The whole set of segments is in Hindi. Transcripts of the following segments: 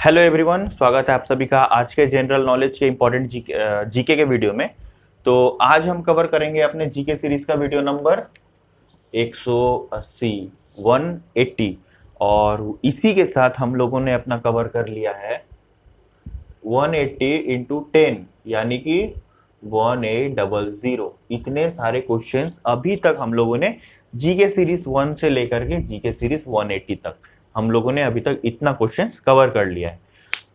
हेलो एवरीवन, स्वागत है आप सभी का आज के जनरल नॉलेज के इंपॉर्टेंट जीके के वीडियो में। तो आज हम कवर करेंगे अपने जीके सीरीज का वीडियो नंबर 180 180। और इसी के साथ हम लोगों ने अपना कवर कर लिया है 180 इंटू 10 यानी कि 1800। इतने सारे क्वेश्चंस अभी तक हम लोगों ने जीके सीरीज 1 से लेकर के जीके सीरीज 180 तक हम लोगों ने अभी तक इतना क्वेश्चंस कवर कर लिया है।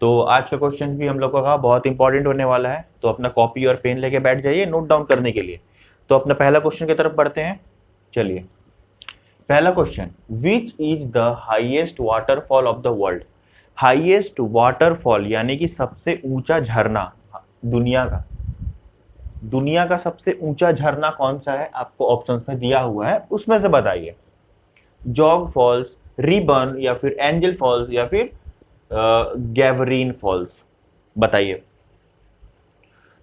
तो आज का क्वेश्चन भी हम लोगों का बहुत इंपॉर्टेंट होने वाला है, तो अपना कॉपी और पेन लेके बैठ जाइए नोट डाउन करने के लिए। तो अपना पहला क्वेश्चन की तरफ बढ़ते हैं। चलिए, पहला question, which is the highest waterfall of the world. Highest waterfall यानी कि सबसे ऊंचा झरना दुनिया का सबसे ऊंचा झरना कौन सा है, आपको ऑप्शंस में दिया हुआ है, उसमें से बताइए। जॉग फॉल्स, रिबन, या फिर एंजल फॉल्स, या फिर गैवरीन फॉल्स, बताइए।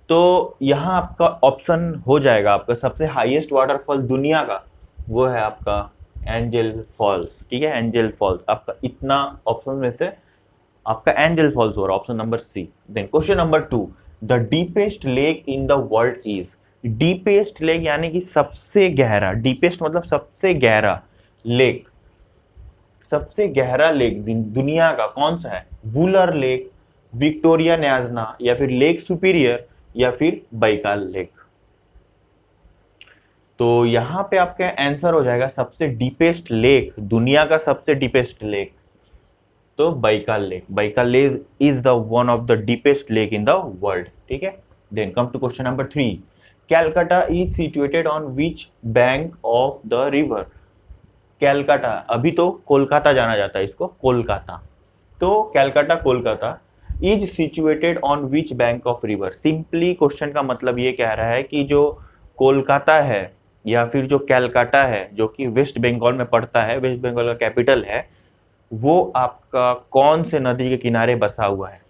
तो यहां आपका ऑप्शन हो जाएगा, आपका सबसे हाईएस्ट वाटरफॉल दुनिया का वो है आपका एंजल फॉल्स। ठीक है, एंजल फॉल्स आपका इतना ऑप्शन में से आपका एंजल फॉल्स हो रहा है, option number C. Then question number 2, the deepest lake in the world is. Deepest lake यानी कि सबसे गहरा, डीपेस्ट मतलब सबसे गहरा लेक, सबसे गहरा लेक दुनिया का कौन सा है। वुलर लेक, विक्टोरिया न्याजना, या फिर लेक सुपीरियर, या फिर बैकाल लेक। तो यहां पे आपका आंसर हो जाएगा सबसे डीपेस्ट लेक, दुनिया का सबसे डीपेस्ट लेक, तो Baikal lake. Baikal lake is the one of the deepest lake in the world. ठीक है, then come to question number 3, Calcutta is situated on which bank of the river. Calcutta, अभी तो कोलकाता जाना जाता है इसको, कोलकाता। तो Calcutta Kolkata is situated on which bank of river. Simply question का मतलब ये कह रहा है कि जो कोलकाता है या फिर जो कैलकाटा है, जो कि वेस्ट बंगाल में पड़ता है, वेस्ट बंगाल का कैपिटल है, वो आपका कौन से नदी के किनारे बसा हुआ है,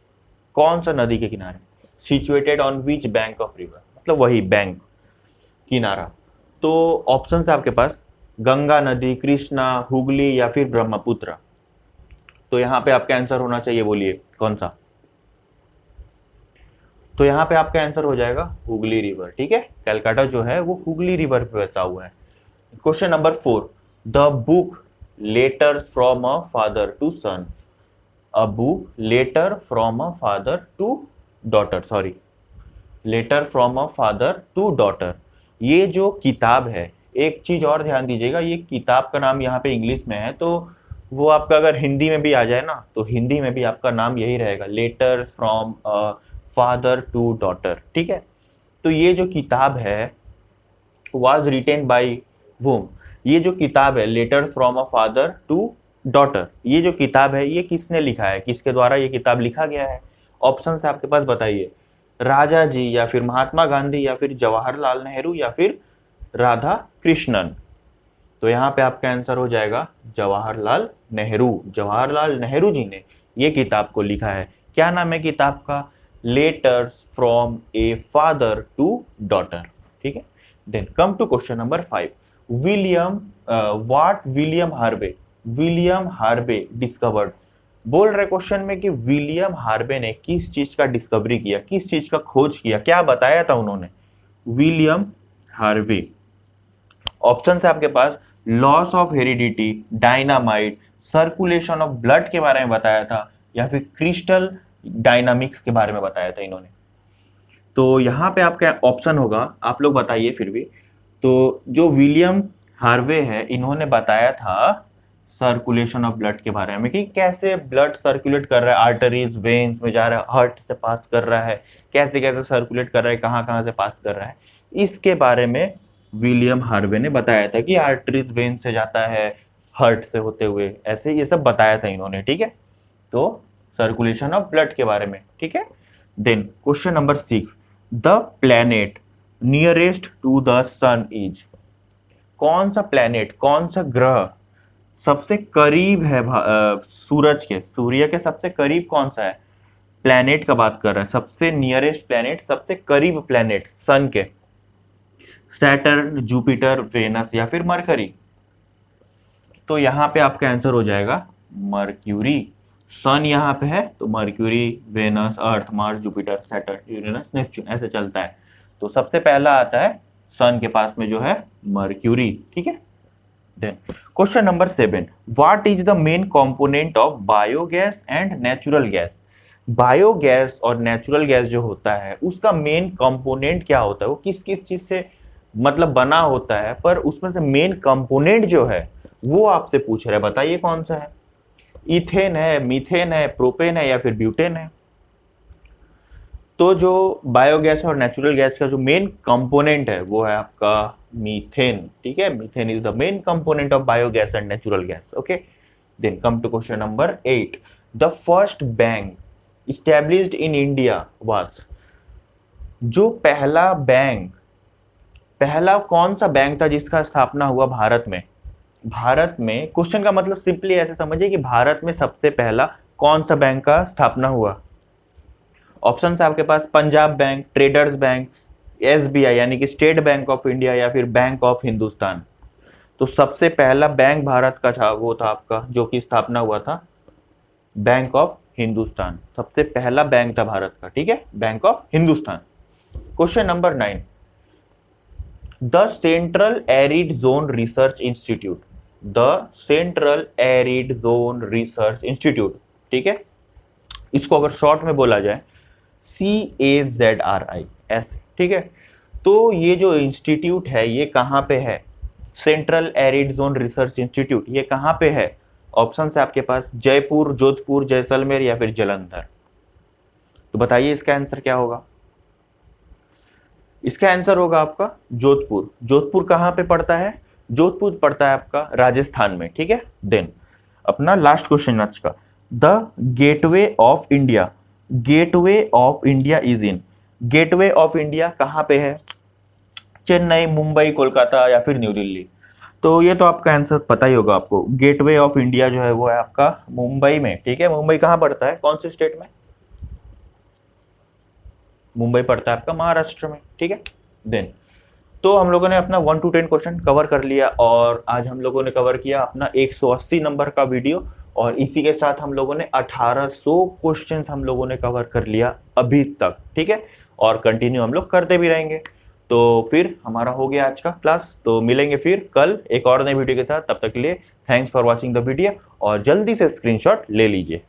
कौन सा नदी के किनारे। Situated on which bank of river मतलब वही बैंक, किनारा। तो ऑप्शन है आपके पास गंगा नदी, कृष्णा, हुगली, या फिर ब्रह्मपुत्र। तो यहां पे आपका आंसर होना चाहिए, बोलिए कौन सा। तो यहां पे आपका आंसर हो जाएगा हुगली रिवर। ठीक है, कैलकाटा जो है वो हुगली रिवर पे बसा हुआ है। Question number 4, the book letter from a father to son. A book letter from a father to daughter, sorry, letter from a father to daughter. ये जो किताब है, एक चीज और ध्यान दीजिएगा, ये किताब का नाम यहाँ पे इंग्लिश में है, तो वो आपका अगर हिंदी में भी आ जाए ना, तो हिंदी में भी आपका नाम यही रहेगा, letter from a father to daughter. ठीक है, तो ये जो किताब है वॉज रिटेन बाई वोम। ये जो किताब है letter from a father to daughter, ये जो किताब है ये किसने लिखा है, किसके द्वारा ये किताब लिखा गया है। ऑप्शन है आपके पास, बताइए। राजा जी, या फिर महात्मा गांधी, या फिर जवाहरलाल नेहरू, या फिर राधा कृष्णन। तो यहाँ पे आपका आंसर हो जाएगा जवाहरलाल नेहरू। जवाहरलाल नेहरू जी ने ये किताब को लिखा है। क्या नाम है किताब का, letters from a father to daughter. ठीक है, then come to question number 5, William what William Harvey discovered. बोल रहे क्वेश्चन में कि विलियम हार्वे ने किस चीज का डिस्कवरी किया, किस चीज का खोज किया, क्या बताया था उन्होंने। विलियम हार्वे, ऑप्शन है आपके पास loss of heredity, dynamite, circulation of blood के बारे में बताया था, या फिर क्रिस्टल डायनामिक्स के बारे में बताया था इन्होंने। तो यहाँ पे आपका ऑप्शन होगा, आप लोग बताइए फिर भी। तो जो विलियम हार्वे है, इन्होंने बताया था सर्कुलेशन ऑफ ब्लड के बारे में, कि कैसे ब्लड सर्कुलेट कर रहा है, आर्टरीज वेन्स में जा रहा है, हार्ट से पास कर रहा है, कैसे कैसे सर्कुलेट कर रहा है, कहाँ कहाँ से पास कर रहा है, इसके बारे में विलियम हार्वे ने बताया था कि आर्टरीज वेन से जाता है, हार्ट से होते हुए, ऐसे ये सब बताया था इन्होंने। ठीक है, तो सर्कुलेशन ऑफ ब्लड के बारे में। ठीक है, then question number 6, the planet nearest to the sun is. कौन सा प्लैनेट, कौन सा ग्रह सबसे करीब है सूरज के, सूर्य के सबसे करीब कौन सा है। प्लैनेट का बात कर रहे हैं, सबसे नियरेस्ट प्लैनेट, सबसे करीब प्लैनेट सन के। सैटर्न, जुपिटर, वेनस, या फिर मरकरी। तो यहां पे आपका आंसर हो जाएगा मर्क्यूरी। सन यहाँ पे है तो Mercury, Venus, Earth, Mars, Jupiter, Saturn, Uranus, Neptune ऐसे चलता है। तो सबसे पहला आता है सन के पास में जो है मर्क्यूरी, ठीक है। Then question number 7, what is the main component of biogas and natural gas. Biogas और नेचुरल गैस जो होता है उसका मेन कंपोनेंट क्या होता है, वो किस किस चीज से मतलब बना होता है, पर उसमें से मेन कंपोनेंट जो है वो आपसे पूछ रहा है, बताइए कौन सा है। इथेन है, मीथेन है, प्रोपेन है या फिर ब्यूटेन है। तो जो बायोगैस और नेचुरल गैस का जो मेन कंपोनेंट है वो है आपका मीथेन, ठीक है। Methane is the main component of biogas and natural gas, okay. Then come to question number 8, the first bank established in India was। जो पहला कौन सा बैंक था जिसका स्थापना हुआ भारत में। भारत में, क्वेश्चन का मतलब सिंपली ऐसे समझिए कि भारत में सबसे पहला कौन सा बैंक का स्थापना हुआ। ऑप्शन है आपके पास Punjab Bank, Traders Bank, SBI यानी कि स्टेट बैंक ऑफ इंडिया या फिर बैंक ऑफ हिंदुस्तान। तो सबसे पहला बैंक भारत का था वो था आपका जो कि स्थापना हुआ था बैंक ऑफ हिंदुस्तान, सबसे पहला बैंक था भारत का, ठीक है, bank of Hindustan. Question number 9, the central arid zone research institute. The central arid zone research institute, ठीक है, इसको अगर शॉर्ट में बोला जाए CAZRI ऐसे, ठीक है। तो ये जो इंस्टीट्यूट है ये कहाँ पे है, central arid zone research institute, ये कहाँ पे है। ऑप्शन है आपके पास जयपुर, जोधपुर, जैसलमेर या फिर जालंधर। तो बताइए इसका आंसर क्या होगा। इसका आंसर होगा आपका जोधपुर। जोधपुर कहाँ पे पड़ता है, जोधपुर पड़ता है आपका राजस्थान में, ठीक है। देन अपना लास्ट क्वेश्चन आज का, the gateway of India. Gateway of India is in. Gateway of India कहाँ पे है, चेन्नई, मुंबई, कोलकाता या फिर न्यू दिल्ली। तो ये तो आपका आंसर पता ही होगा आपको, गेटवे ऑफ इंडिया जो है वो है आपका मुंबई में, ठीक है। मुंबई कहाँ पड़ता है, कौन से स्टेट में, मुंबई पड़ता है आपका महाराष्ट्र में, ठीक है। देन तो हम लोगों ने अपना 1 to 10 क्वेश्चन कवर कर लिया और आज हम लोगों ने कवर किया अपना 180 नंबर का वीडियो और इसी के साथ हम लोगों ने 1800 क्वेश्चंस हम लोगों ने कवर कर लिया अभी तक, ठीक है। और कंटिन्यू हम लोग करते भी रहेंगे। तो फिर हमारा हो गया आज का क्लास, तो मिलेंगे फिर कल एक और नए वीडियो के साथ। तब तक के लिए thanks for watching the video और जल्दी से स्क्रीनशॉट ले लीजिए।